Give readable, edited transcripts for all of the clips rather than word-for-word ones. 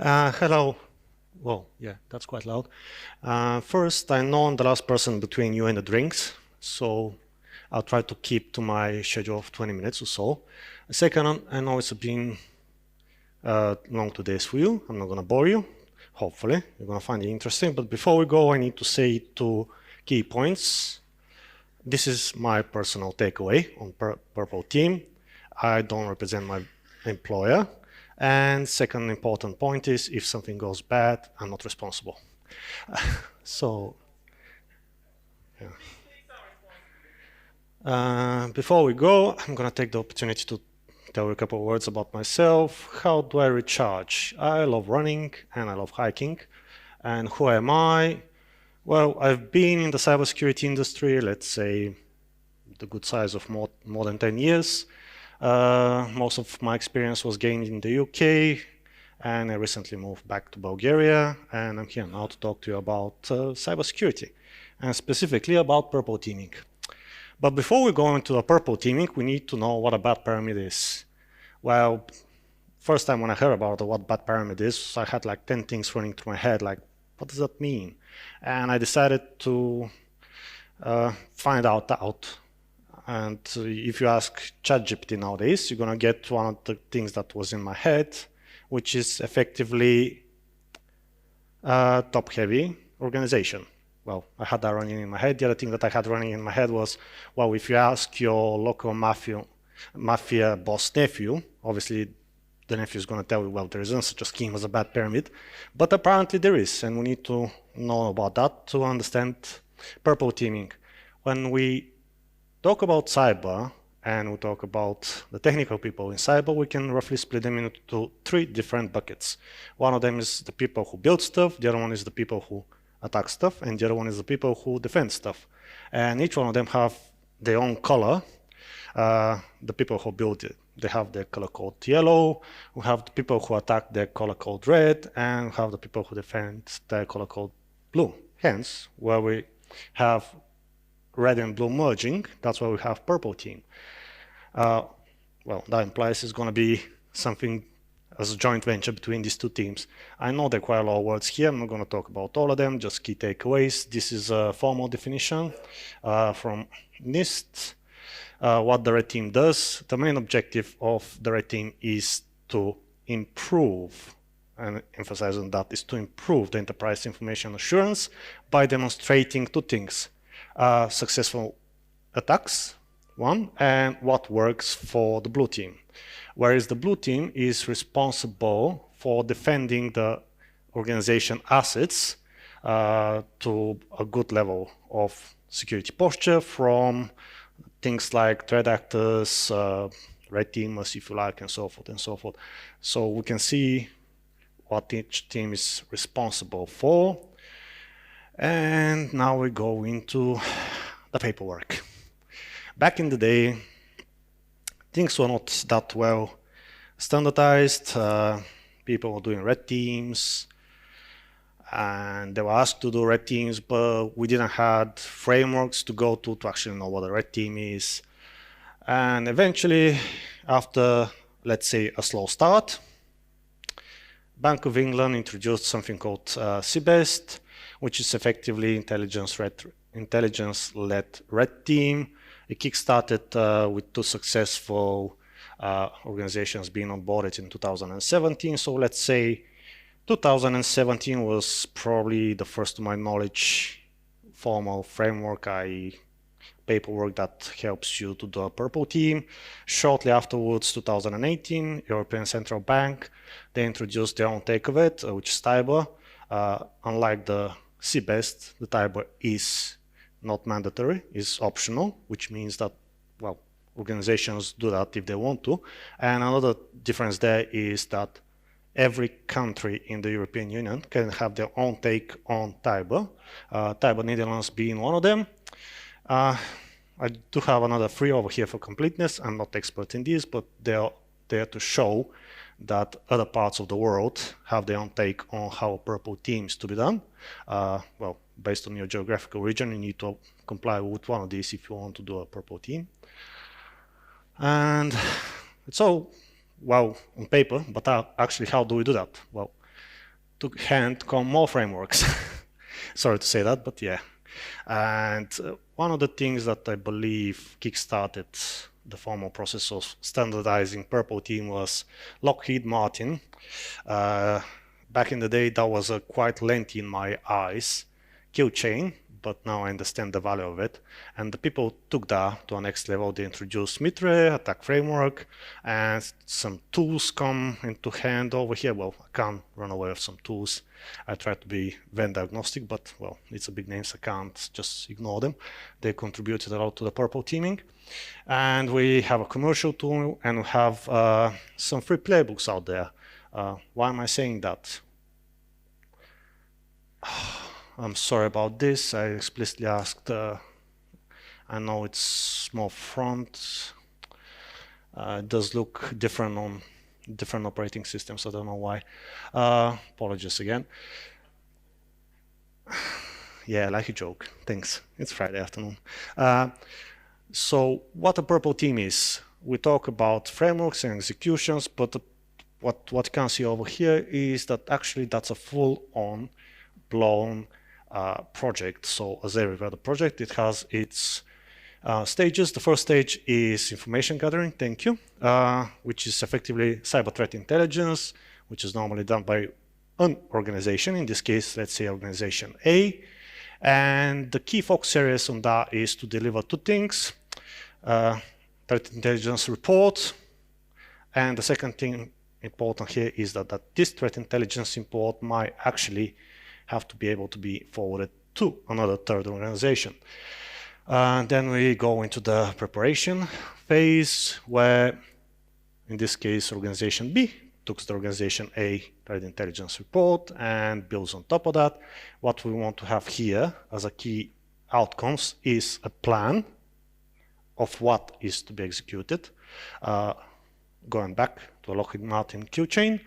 Hello. Well, yeah, that's quite loud. First, I know I'm the last person between you and the drinks, so I'll try to keep to my schedule of 20 minutes or so. Second, I know it's been long two days for you. I'm not going to bore you. Hopefully, you're going to find it interesting. But before we go, I need to say two key points. This is my personal takeaway on Purple Team. I don't represent my employer. And second important point is, if something goes bad, I'm not responsible. So, yeah. Before we go, I'm gonna take the opportunity to tell you a couple of words about myself. How do I recharge? I love running and I love hiking. And who am I? Well, I've been in the cybersecurity industry, let's say the good size of more than 10 years. Most of my experience was gained in the UK, and I recently moved back to Bulgaria, and I'm here now to talk to you about cybersecurity, and specifically about purple teaming. But before we go into the purple teaming, we need to know what a bad pyramid is. Well, first time when I heard about what bad pyramid is, I had like 10 things running through my head, like, what does that mean? And I decided to find out. And if you ask ChatGPT nowadays, you're gonna get one of the things that was in my head, which is effectively a top-heavy organization. Well, I had that running in my head. The other thing that I had running in my head was, well, if you ask your local mafia boss nephew, obviously the nephew is going to tell you, well, there isn't such a scheme as a bad pyramid, but apparently there is, and we need to know about that to understand purple teaming. When we talk about cyber and we talk about the technical people in cyber, we can roughly split them into three different buckets. One of them is the people who build stuff, the other one is the people who attack stuff, and the other one is the people who defend stuff. And each one of them have their own color. The people who build it, they have their color code yellow. We have the people who attack their color code red, and we have the people who defend their color code blue. Hence, where we have red and blue merging, that's why we have purple team. Well, that implies it's going to be something as a joint venture between these two teams. I know there are quite a lot of words here. I'm not going to talk about all of them, just key takeaways. This is a formal definition from NIST. What the red team does, the main objective of the red team is to improve, and emphasize on that, is to improve the enterprise information assurance by demonstrating two things. Successful attacks, one, and what works for the blue team. Whereas the blue team is responsible for defending the organization assets to a good level of security posture from things like threat actors, red teamers, if you like, and so forth and so forth. So we can see what each team is responsible for. And now we go into the paperwork. Back in the day, things were not that well standardized. People were doing red teams, and they were asked to do red teams, but we didn't have frameworks to go to actually know what a red team is. And eventually, after, let's say, a slow start, Bank of England introduced something called CBEST, which is effectively intelligence-led red team. It kickstarted with two successful organizations being onboarded in 2017. So let's say 2017 was probably the first, to my knowledge, formal framework, i.e. paperwork that helps you to do a purple team. Shortly afterwards, 2018, European Central Bank, they introduced their own take of it, which is TIBER. Unlike the CBEST, the TIBER is not mandatory, is optional, which means that, well, organizations do that if they want to. And another difference there is that every country in the European Union can have their own take on TIBER, TIBER Netherlands being one of them. I do have another three over here for completeness. I'm not expert in this, but they're there to show that other parts of the world have their own take on how a purple team is to be done. Well, based on your geographical region, you need to comply with one of these if you want to do a purple team. And it's all, well, on paper, but actually, how do we do that? Well, to hand come more frameworks. Sorry to say that, but yeah. And one of the things that I believe kickstarted the formal process of standardizing Purple Team was Lockheed Martin. Back in the day, that was a quite lengthy in my eyes kill chain, but now I understand the value of it. And the people took that to a next level. They introduced Mitre, attack framework, and some tools come into hand over here. Well, I can't run away with some tools. I try to be vendor agnostic, but well, it's a big name, so I can't just ignore them. They contributed a lot to the purple teaming. And we have a commercial tool, and we have some free playbooks out there. Why am I saying that? I'm sorry about this. I explicitly asked. I know it's small font. It does look different on different operating systems. I don't know why. Apologies again. Yeah, like a joke. Thanks. It's Friday afternoon. So what a purple team is, we talk about frameworks and executions, but what you can see over here is that actually that's a full-on blown project. So as every other project, it has its stages. The first stage is information gathering, thank you, which is effectively cyber threat intelligence, which is normally done by an organization. In this case, let's say organization A. And the key focus areas on that is to deliver two things. Threat intelligence report. And the second thing important here is that this threat intelligence report might actually have to be able to be forwarded to another third organization. Then we go into the preparation phase, where in this case organization B took the organization A threat intelligence report and builds on top of that. What we want to have here as a key outcomes is a plan of what is to be executed, going back to a Lockheed Martin kill chain,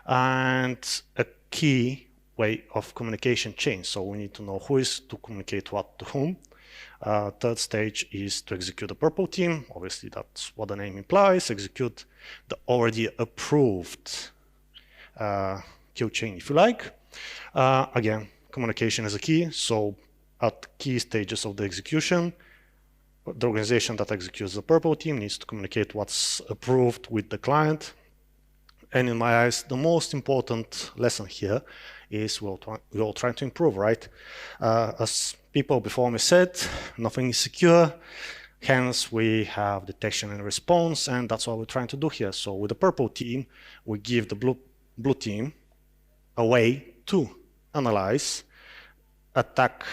and a key way of communication chain. So we need to know who is to communicate what to whom. Third stage is to execute a purple team. Obviously, that's what the name implies. Execute the already approved kill chain, if you like. Again, communication is a key. So at key stages of the execution, the organization that executes the purple team needs to communicate what's approved with the client. And in my eyes, the most important lesson here is we're all trying to improve, right? As people before me said, nothing is secure. Hence, we have detection and response, and that's what we're trying to do here. So with the purple team, we give the blue team a way to analyze attack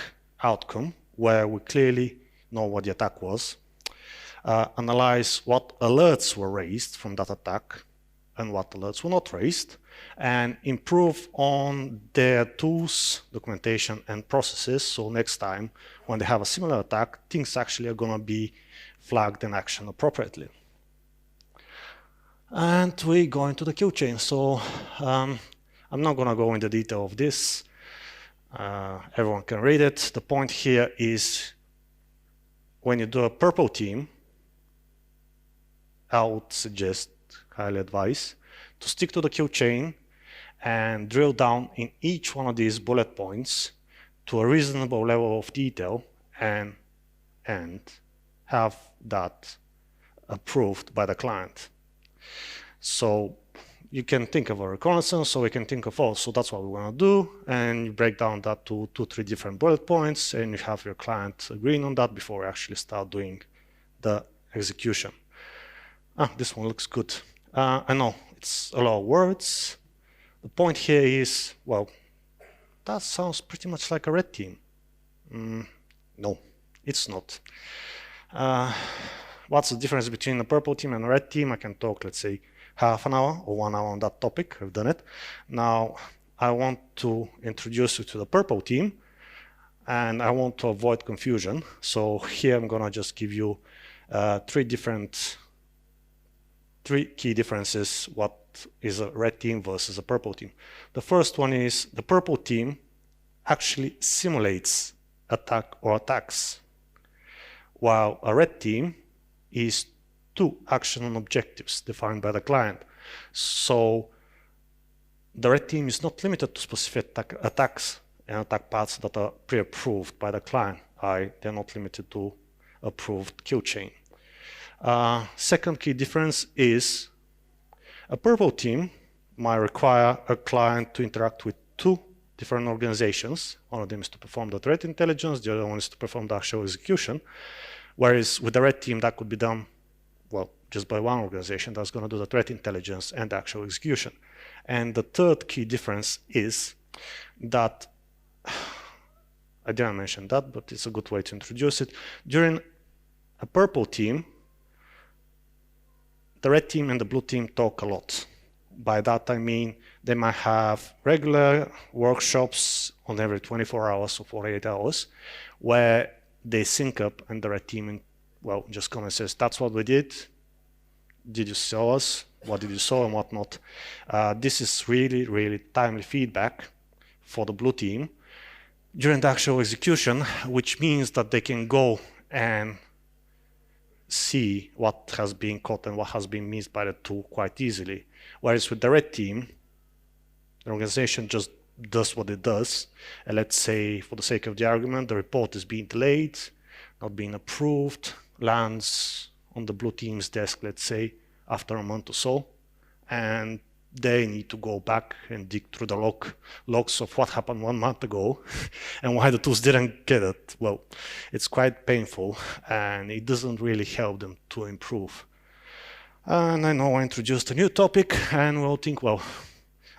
outcome, where we clearly know what the attack was, analyze what alerts were raised from that attack and what alerts were not raised, and improve on their tools, documentation, and processes. So next time when they have a similar attack, things actually are going to be flagged and actioned appropriately. And we go into the kill chain. So I'm not going to go into detail of this. Everyone can read it. The point here is when you do a purple team, I would suggest, highly advise, to stick to the kill chain and drill down in each one of these bullet points to a reasonable level of detail and have that approved by the client. So you can think of a reconnaissance, so we can think of, oh, so that's what we want to do, and you break down that to 2-3 different bullet points, and you have your client agreeing on that before we actually start doing the execution. This one looks good. I know it's a lot of words. The point here is, well, that sounds pretty much like a red team. No, it's not. What's the difference between a purple team and a red team? I can talk, let's say, half an hour or 1 hour on that topic. I've done it. Now, I want to introduce you to the purple team, and I want to avoid confusion. So here I'm gonna just give you three key differences what is a red team versus a purple team. The first one is the purple team actually simulates attack or attacks, while a red team is two action and objectives defined by the client. So the red team is not limited to specific attacks and attack paths that are pre-approved by the client. They're not limited to approved kill chain. Second key difference is a purple team might require a client to interact with two different organizations. One of them is to perform the threat intelligence, the other one is to perform the actual execution. Whereas with the red team, that could be done, well, just by one organization that's going to do the threat intelligence and the actual execution. And the third key difference is that, I didn't mention that, but it's a good way to introduce it. During a purple team, the red team and the blue team talk a lot. By that I mean they might have regular workshops on every 24 hours or 48 hours where they sync up, and the red team, well, just come and says, that's what we did. Did you saw us? What did you saw and what not? This is really, really timely feedback for the blue team during the actual execution, which means that they can go and see what has been caught and what has been missed by the tool quite easily. Whereas with the red team, the organization just does what it does. And let's say, for the sake of the argument, the report is being delayed, not being approved, lands on the blue team's desk, let's say, after a month or so, and they need to go back and dig through the logs of what happened 1 month ago and why the tools didn't get it. Well, it's quite painful, and it doesn't really help them to improve. And I know I introduced a new topic, and we'll think, well,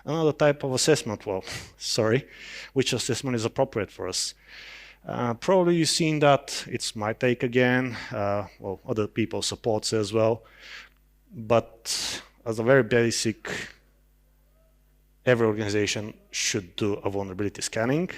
another type of assessment. Well, sorry, which assessment is appropriate for us? Probably you've seen that it's my take again, well, other people support it as well, but as a very basic, every organization should do a vulnerability scanning,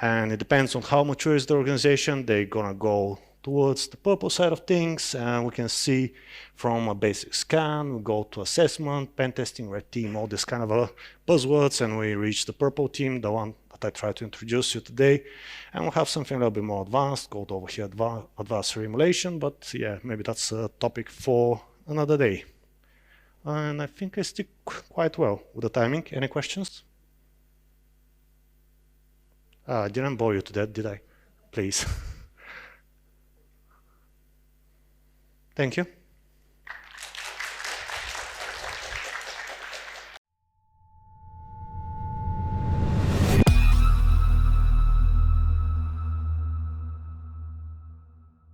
and it depends on how mature is the organization. They're gonna go towards the purple side of things, and we can see from a basic scan, we go to assessment, pen testing, red team, all this kind of buzzwords, and we reach the purple team, the one that I tried to introduce you today, and we'll have something a little bit more advanced, go over here, advanced simulation, but yeah, maybe that's a topic for another day. And I think I stick quite well with the timing. Any questions? I didn't bore you to death, did I? Please. Thank you.